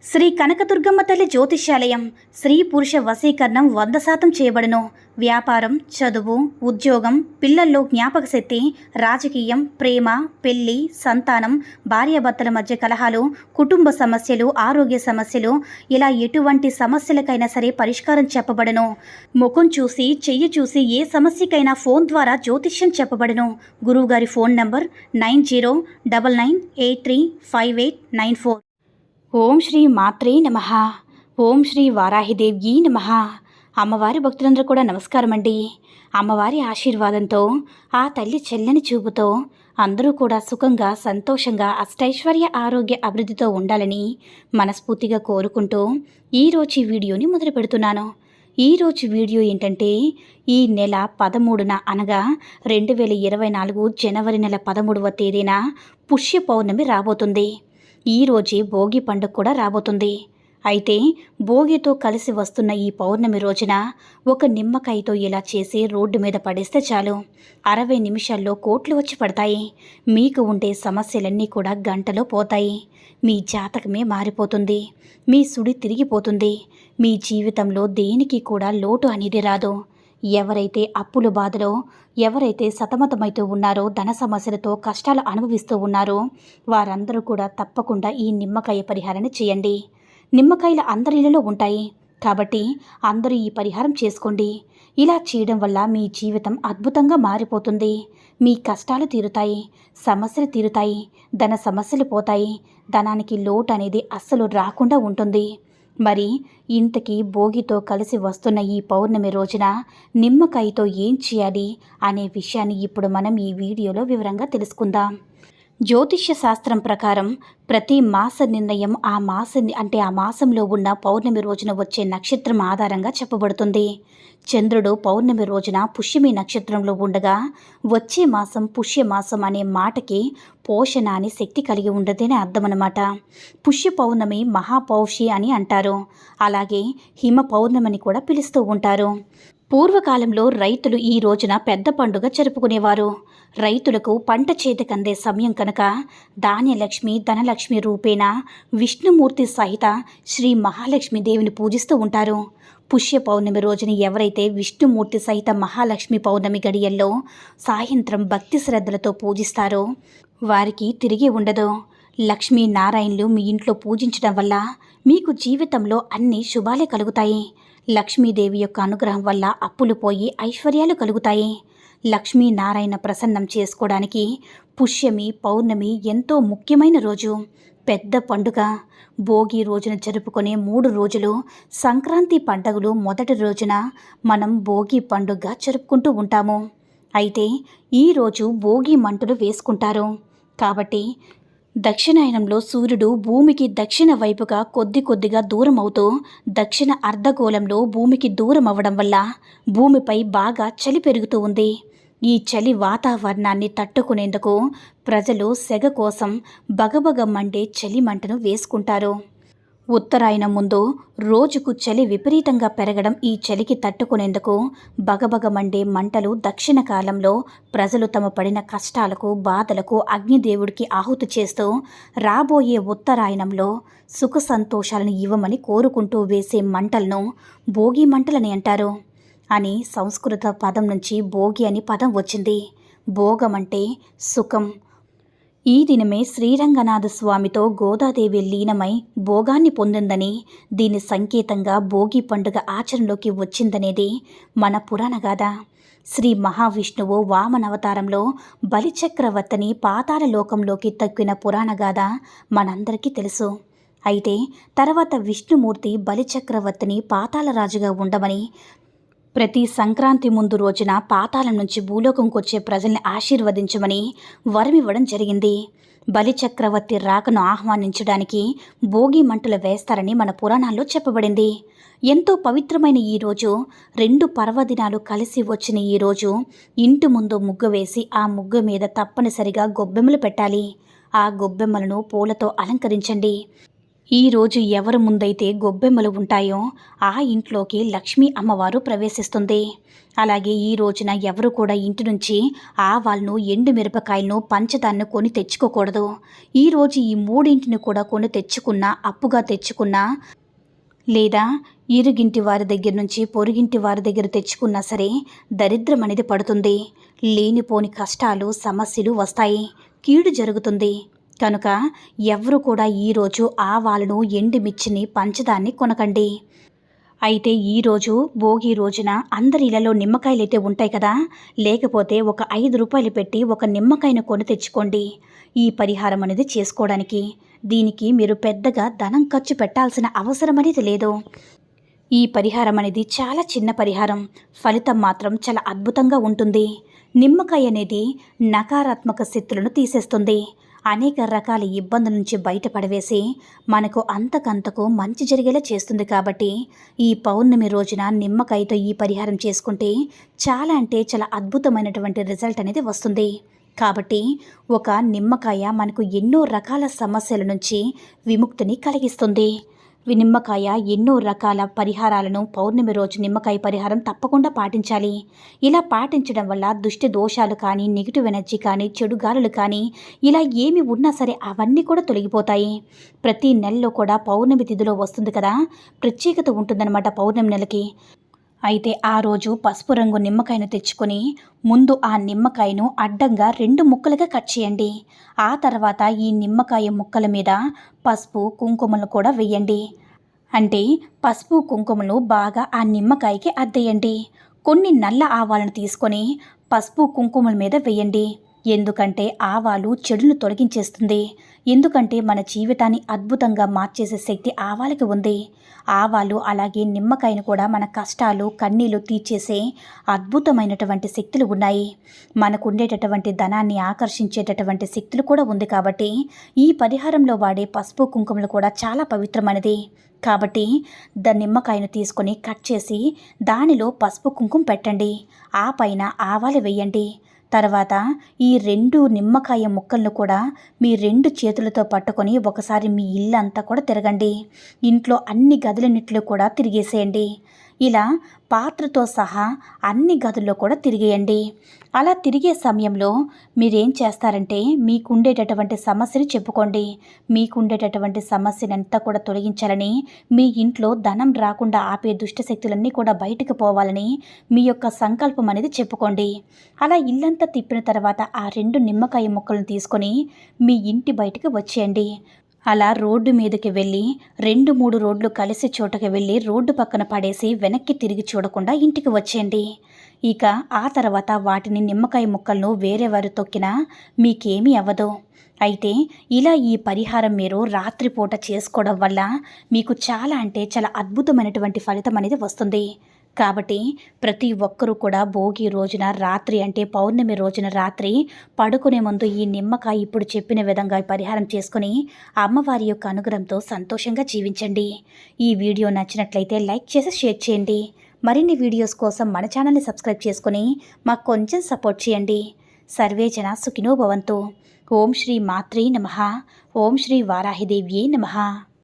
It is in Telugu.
శ్రీ కనకదుర్గమ్మ తల్లి జ్యోతిష్యాలయం స్త్రీ పురుష వశీకరణం 100% చేయబడును. వ్యాపారం, చదువు, ఉద్యోగం, పిల్లల్లో జ్ఞాపక శక్తి, రాజకీయం, ప్రేమ, పెళ్లి, సంతానం, భార్యాభర్తల మధ్య కలహాలు, కుటుంబ సమస్యలు, ఆరోగ్య సమస్యలు, ఇలా ఎటువంటి సమస్యలకైనా సరే పరిష్కారం చెప్పబడును. ముఖం చూసి, చెయ్యి చూసి ఏ సమస్యకైనా ఫోన్ ద్వారా జ్యోతిష్యం చెప్పబడును. గురువుగారి ఫోన్ నంబర్ 9099835894. ఓం శ్రీ మాత్రే నమః. ఓం శ్రీ వారాహిదేవ్యీ నమః. అమ్మవారి భక్తులందరూ కూడా నమస్కారం అండి. అమ్మవారి ఆశీర్వాదంతో, ఆ తల్లి చెల్లని చూపుతో అందరూ కూడా సుఖంగా, సంతోషంగా, అష్టైశ్వర్య, ఆరోగ్య అభివృద్ధితో ఉండాలని మనస్ఫూర్తిగా కోరుకుంటూ ఈరోజు వీడియోని మొదలు పెడుతున్నాను. ఈరోజు వీడియో ఏంటంటే, ఈ నెల 13న అనగా 2024 జనవరి నెల 13వ తేదీన పుష్య పౌర్ణమి రాబోతుంది. ఈరోజే భోగి పండుగ కూడా రాబోతుంది. అయితే భోగితో కలిసి వస్తున్న ఈ పౌర్ణమి రోజున ఒక నిమ్మకాయతో ఇలా చేసి రోడ్డు మీద పడేస్తే చాలు, 60 నిమిషాల్లో కోట్లు వచ్చి పడతాయి. మీకు ఉండే సమస్యలన్నీ కూడా గంటలో పోతాయి. మీ జాతకమే మారిపోతుంది. మీ సుడి తిరిగిపోతుంది. మీ జీవితంలో దేనికి కూడా లోటు అనేది రాదు. ఎవరైతే అప్పుల బాధలో, ఎవరైతే సతమతమైతూ ఉన్నారో, ధన సమస్యలతో కష్టాలు అనుభవిస్తూ ఉన్నారో వారందరూ కూడా తప్పకుండా ఈ నిమ్మకాయ పరిహారాన్ని చేయండి. నిమ్మకాయలు అందరిలో ఉంటాయి కాబట్టి అందరూ ఈ పరిహారం చేసుకోండి. ఇలా చేయడం వల్ల మీ జీవితం అద్భుతంగా మారిపోతుంది. మీ కష్టాలు తీరుతాయి, సమస్యలు తీరుతాయి, ధన సమస్యలు పోతాయి. ధనానికి లోటు అనేది అస్సలు రాకుండా ఉంటుంది. మరి ఇంతకీ భోగితో కలిసి వస్తున్న ఈ పౌర్ణమి రోజున నిమ్మకాయతో ఏం చేయాలి అనే విషయాన్ని ఇప్పుడు మనం ఈ వీడియోలో వివరంగా తెలుసుకుందాం. జ్యోతిష్య శాస్త్రం ప్రకారం ప్రతి మాస నిర్ణయం ఆ మాసంలో ఉన్న పౌర్ణమి రోజున వచ్చే నక్షత్రం ఆధారంగా చెప్పబడుతుంది. చంద్రుడు పౌర్ణమి రోజున పుష్యమి నక్షత్రంలో ఉండగా వచ్చే మాసం పుష్యమాసం అనే మాటకి పోషణ అనే శక్తి కలిగి ఉండదని అర్థం అన్నమాట. పుష్య పౌర్ణమి మహాపౌషి అని అంటారు. అలాగే హిమ పౌర్ణమిని కూడా పిలుస్తూ ఉంటారు. పూర్వకాలంలో రైతులు ఈ రోజున పెద్ద పండుగ జరుపుకునేవారు. రైతులకు పంట చేతికందే సమయం కనుక ధాన్యలక్ష్మి, ధనలక్ష్మి రూపేణ విష్ణుమూర్తి సహిత శ్రీ మహాలక్ష్మి దేవిని పూజిస్తూ ఉంటారు. పుష్య పౌర్ణమి రోజున ఎవరైతే విష్ణుమూర్తి సహిత మహాలక్ష్మి పౌర్ణమి గడియల్లో సాయంత్రం భక్తి శ్రద్ధలతో పూజిస్తారో వారికి తిరిగి ఉండదు. లక్ష్మీనారాయణులు మీ ఇంట్లో పూజించడం వల్ల మీకు జీవితంలో అన్ని శుభాలే కలుగుతాయి. లక్ష్మీదేవి యొక్క అనుగ్రహం వల్ల అప్పులు పోయి ఐశ్వర్యాలు కలుగుతాయి. లక్ష్మీనారాయణ ప్రసన్నం చేసుకోవడానికి పుష్యమి పౌర్ణమి ఎంతో ముఖ్యమైన రోజు. పెద్ద పండుగ. భోగి రోజున జరుపుకునే 3 రోజులు సంక్రాంతి పండుగలు మొదటి రోజున మనం భోగి పండుగ జరుపుకుంటూ ఉంటాము. అయితే ఈరోజు భోగి మంటలు వేసుకుంటారు. కాబట్టి దక్షిణాయనంలో సూర్యుడు భూమికి దక్షిణ వైపుగా కొద్దిగా దూరం అవుతూ దక్షిణ అర్ధగోళంలో భూమికి దూరం అవ్వడం వల్ల భూమిపై బాగా చలి పెరుగుతూ ఉంది. ఈ చలి వాతావరణాన్ని తట్టుకునేందుకు ప్రజలు సెగ కోసం బగబగ మండే చలి మంటను వేసుకుంటారు. ఉత్తరాయణం ముందు రోజుకు చలి విపరీతంగా పెరగడం, ఈ చలికి తట్టుకునేందుకు బగబగ మండే మంటలు దక్షిణ కాలంలో ప్రజలు తమ పడిన కష్టాలకు, బాధలకు అగ్నిదేవుడికి ఆహుతి చేస్తూ రాబోయే ఉత్తరాయణంలో సుఖ సంతోషాలను ఇవ్వమని కోరుకుంటూ వేసే మంటలను భోగి మంటలని అంటారు. అని సంస్కృత పదం నుంచి భోగి అని పదం వచ్చింది. భోగం అంటే సుఖం. ఈ దినమే శ్రీరంగనాథ స్వామితో గోదాదేవి లీనమై భోగాన్ని పొందిందని, దీని సంకేతంగా భోగి పండుగ ఆచరణలోకి వచ్చిందనేది మన పురాణ గాథ. శ్రీ మహావిష్ణువు వామనవతారంలో బలిచక్రవర్తిని పాతాళ లోకంలోకి తక్కిన పురాణ గాథ మనందరికీ తెలుసు. అయితే తర్వాత విష్ణుమూర్తి బలిచక్రవర్తిని పాతాళరాజుగా ఉండమని, ప్రతి సంక్రాంతి ముందు రోజున పాతాళం నుంచి భూలోకంకి వచ్చే ప్రజల్ని ఆశీర్వదించమని వరమివ్వడం జరిగింది. బలిచక్రవర్తి రాకను ఆహ్వానించడానికి భోగి మంటలు వేస్తారని మన పురాణాల్లో చెప్పబడింది. ఎంతో పవిత్రమైన ఈ రోజు, 2 పర్వదినాలు కలిసి వచ్చిన ఈ రోజు ఇంటి ముందు ముగ్గు వేసి ఆ ముగ్గు మీద తప్పనిసరిగా గొబ్బెమ్మలు పెట్టాలి. ఆ గొబ్బెమ్మలను పూలతో అలంకరించండి. ఈరోజు ఎవరి ముందైతే గొబ్బెమ్మలు ఉంటాయో ఆ ఇంట్లోకి లక్ష్మీ అమ్మవారు ప్రవేశిస్తుంది. అలాగే ఈ రోజున ఎవరు కూడా ఇంటి నుంచి ఆవాలను, ఎండు మిరపకాయలను, పంచదారను కొని తెచ్చుకోకూడదు. ఈరోజు ఈ మూడింటిని కూడా కొని తెచ్చుకున్నా, అప్పుగా తెచ్చుకున్నా, లేదా ఇరుగింటి వారి దగ్గర నుంచి పొరుగింటి వారి దగ్గర తెచ్చుకున్నా సరే దరిద్రం అనేది పడుతుంది. లేనిపోని కష్టాలు, సమస్యలు వస్తాయి, కీడు జరుగుతుంది. కనుక ఎవరు కూడా ఈరోజు ఆవాలను, ఎండుమిర్చిని, పంచదాన్ని కొనకండి. అయితే ఈరోజు భోగి రోజున అందరి ఇళ్లలో నిమ్మకాయలైతే ఉంటాయి కదా, లేకపోతే ఒక 5 రూపాయలు పెట్టి ఒక నిమ్మకాయను కొని తెచ్చుకోండి ఈ పరిహారం అనేది చేసుకోవడానికి. దీనికి మీరు పెద్దగా ధనం ఖర్చు పెట్టాల్సిన అవసరం అనేది లేదు. ఈ పరిహారం అనేది చాలా చిన్న పరిహారం, ఫలితం మాత్రం చాలా అద్భుతంగా ఉంటుంది. నిమ్మకాయ అనేది నకారాత్మక శక్తులను తీసేస్తుంది, అనేక రకాల ఇబ్బందుల నుంచి బయటపడవేసి మనకు అంతకంతకు మంచి జరిగేలా చేస్తుంది. కాబట్టి ఈ పౌర్ణమి రోజున నిమ్మకాయతో ఈ పరిహారం చేసుకుంటే చాలా అంటే చాలా అద్భుతమైనటువంటి రిజల్ట్ అనేది వస్తుంది. కాబట్టి ఒక నిమ్మకాయ మనకు ఎన్నో రకాల సమస్యల నుంచి విముక్తిని కలిగిస్తుంది. నిమ్మకాయ ఎన్నో రకాల పరిహారాలను పౌర్ణమి రోజు నిమ్మకాయ పరిహారం తప్పకుండా పాటించాలి. ఇలా పాటించడం వల్ల దుష్టి దోషాలు కానీ, నెగిటివ్ ఎనర్జీ కానీ, చెడు గాలులు కానీ ఇలా ఏమి ఉన్నా సరే అవన్నీ కూడా తొలగిపోతాయి. ప్రతి నెలలో కూడా పౌర్ణమి తిథిలో వస్తుంది కదా, ప్రత్యేకత ఉంటుందన్నమాట పౌర్ణమి నెలకి. అయితే ఆ రోజు పసుపు రంగు నిమ్మకాయను తెచ్చుకొని ముందు ఆ నిమ్మకాయను అడ్డంగా 2 ముక్కలుగా కట్ చేయండి. ఆ తర్వాత ఈ నిమ్మకాయ ముక్కల మీద పసుపు, కుంకుమలు కూడా వేయండి. అంటే పసుపు, కుంకుమలు బాగా ఆ నిమ్మకాయకి అద్దేయండి. కొన్ని నల్ల ఆవాలను తీసుకొని పసుపు, కుంకుమల మీద వేయండి. ఎందుకంటే ఆవాలు చెడును తొలగించేస్తుంది. ఎందుకంటే మన జీవితాన్ని అద్భుతంగా మార్చేసే శక్తి ఆవాలకి ఉంది. ఆవాలు అలాగే నిమ్మకాయను కూడా మన కష్టాలు, కన్నీళ్లు తీర్చేసే అద్భుతమైనటువంటి శక్తులు ఉన్నాయి. మనకు ఉండేటటువంటి ధనాన్ని ఆకర్షించేటటువంటి శక్తులు కూడా ఉంది. కాబట్టి ఈ పరిహారంలో వాడే పసుపు, కుంకుమలు కూడా చాలా పవిత్రమైనది. కాబట్టి నిమ్మకాయను తీసుకొని కట్ చేసి దానిలో పసుపు, కుంకుమ పెట్టండి. ఆ పైన ఆవాలు వేయండి. తర్వాత ఈ 2 నిమ్మకాయ ముక్కలను కూడా మీ 2 చేతులతో పట్టుకొని ఒకసారి మీ ఇల్లంతా కూడా తిరగండి. ఇంట్లో అన్ని గదులన్నిట్లో కూడా తిరిగేసేయండి. ఇలా పాత్రతో సహా అన్ని గదుల్లో కూడా తిరిగేయండి. అలా తిరిగే సమయంలో మీరేం చేస్తారంటే మీకుండేటటువంటి సమస్యని చెప్పుకోండి. మీకుండేటటువంటి సమస్యనంతా కూడా తొలగించాలని, మీ ఇంట్లో ధనం రాకుండా ఆపే దుష్టశక్తులన్నీ కూడా బయటకు పోవాలని మీ యొక్క సంకల్పం అనేది చెప్పుకోండి. అలా ఇల్లంతా తిప్పిన తర్వాత ఆ 2 నిమ్మకాయ ముక్కలను తీసుకొని మీ ఇంటి బయటకు వచ్చేయండి. అలా రోడ్డు మీదకి వెళ్ళి 2-3 రోడ్లు కలిసే చోటకి వెళ్ళి రోడ్డు పక్కన పడేసి వెనక్కి తిరిగి చూడకుండా ఇంటికి వచ్చేయండి. ఇక ఆ తర్వాత వాటిని నిమ్మకాయ ముక్కలను వేరేవారు తొక్కినా మీకేమీ అవ్వదు. అయితే ఇలా ఈ పరిహారం మీరు రాత్రిపూట చేసుకోవడం వల్ల మీకు చాలా అంటే చాలా అద్భుతమైనటువంటి ఫలితం అనేది వస్తుంది. కాబట్టి ప్రతి ఒక్కరూ కూడా భోగి రోజున రాత్రి అంటే పౌర్ణమి రోజున రాత్రి పడుకునే ముందు ఈ నిమ్మకాయ ఇప్పుడు చెప్పిన విధంగా పరిహారం చేసుకుని అమ్మవారి యొక్క అనుగ్రహంతో సంతోషంగా జీవించండి. ఈ వీడియో నచ్చినట్లయితే లైక్ చేసి షేర్ చేయండి. మరిన్ని వీడియోస్ కోసం మన ఛానల్ని సబ్స్క్రైబ్ చేసుకుని మాకు కొంచెం సపోర్ట్ చేయండి. సర్వే జన సుఖినో భవంతు. ఓం శ్రీ మాత్రే నమః. ఓం శ్రీ వారాహిదేవ్యే నమః.